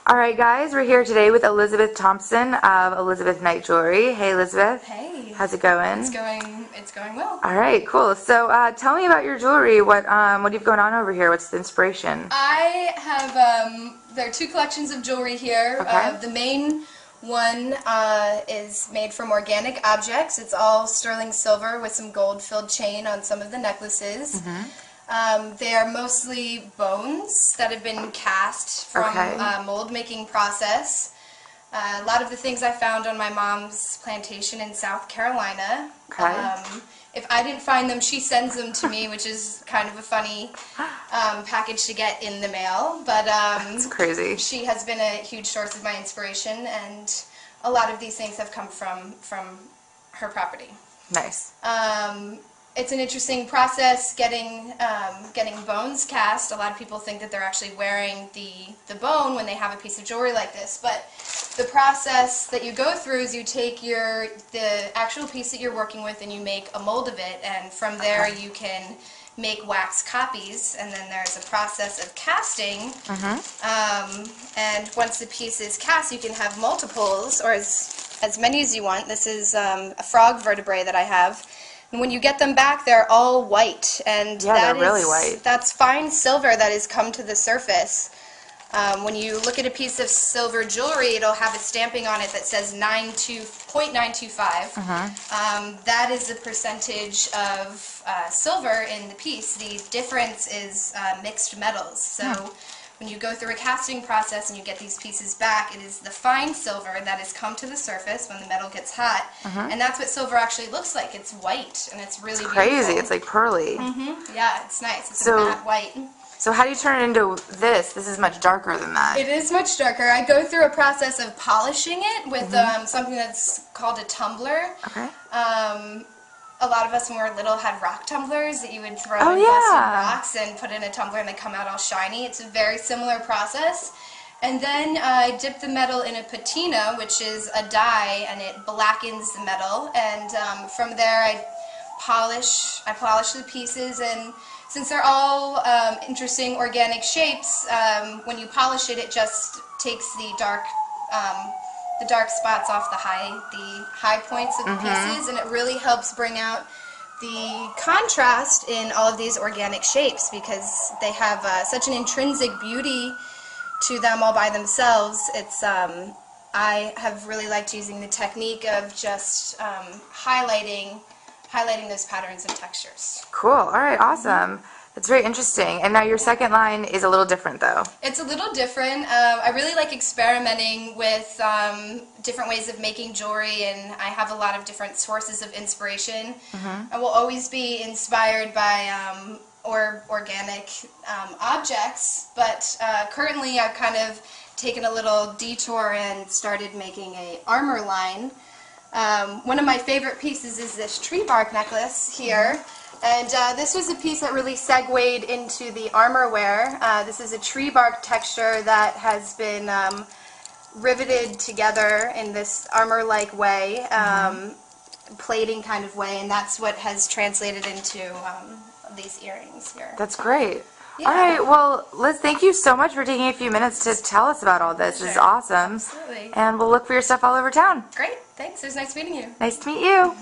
Alright guys, we're here today with Elizabeth Thompson of Elizabeth Knight Jewelry. Hey Elizabeth. Hey. How's it going? It's going well. Alright, cool. So tell me about your jewelry. What you've going on over here? What's the inspiration? I have, there are two collections of jewelry here. Okay. The main one is made from organic objects. It's all sterling silver with some gold-filled chain on some of the necklaces. They are mostly bones that have been cast from mold making process. A lot of the things I found on my mom's plantation in South Carolina. If I didn't find them, she sends them to me, which is kind of a funny package to get in the mail. But That's crazy. She has been a huge source of my inspiration, and a lot of these things have come from her property. Nice. It's an interesting process getting bones cast. A lot of people think that they're actually wearing the bone when they have a piece of jewelry like this, but the process that you go through is you take the actual piece that you're working with and you make a mold of it, and from there you can make wax copies, and then there's a process of casting. And once the piece is cast, you can have multiples, or as many as you want. This is a frog vertebrae that I have. And when you get them back, they're all white, and they're really white. That's fine silver that has come to the surface. When you look at a piece of silver jewelry, it'll have a stamping on it that says 0.925. That is the percentage of silver in the piece. The difference is mixed metals. So when you go through a casting process and you get these pieces back, it is the fine silver that has come to the surface when the metal gets hot, and that's what silver actually looks like. It's white, and it's really crazy. beautiful. It's like pearly. Yeah, it's nice. It's a matte white. So how do you turn it into this? This is much darker than that. It is much darker. I go through a process of polishing it with something that's called a tumbler. A lot of us when we were little had rock tumblers that you would throw in busted rocks and put in a tumbler and they come out all shiny. It's a very similar process. And then I dip the metal in a patina, which is a dye, and it blackens the metal. And from there I polish the pieces, and since they're all interesting organic shapes, when you polish it, it just takes the dark spots off the high points of the pieces, and it really helps bring out the contrast in all of these organic shapes, because they have such an intrinsic beauty to them all by themselves. It's I have really liked using the technique of just highlighting those patterns and textures. Cool. All right. Awesome. It's very interesting. And now your second line is a little different, though. It's a little different. I really like experimenting with different ways of making jewelry, and I have a lot of different sources of inspiration. I will always be inspired by organic objects, but currently I've kind of taken a little detour and started making an armor line. One of my favorite pieces is this tree bark necklace here. And this was a piece that really segued into the armor wear. This is a tree bark texture that has been riveted together in this armor-like way, plating kind of way, and that's what has translated into these earrings here. That's great. Yeah. All right, well, Liz, thank you so much for taking a few minutes to tell us about all this. This is awesome. Absolutely. And we'll look for your stuff all over town. Great. Thanks. It was nice meeting you. Nice to meet you.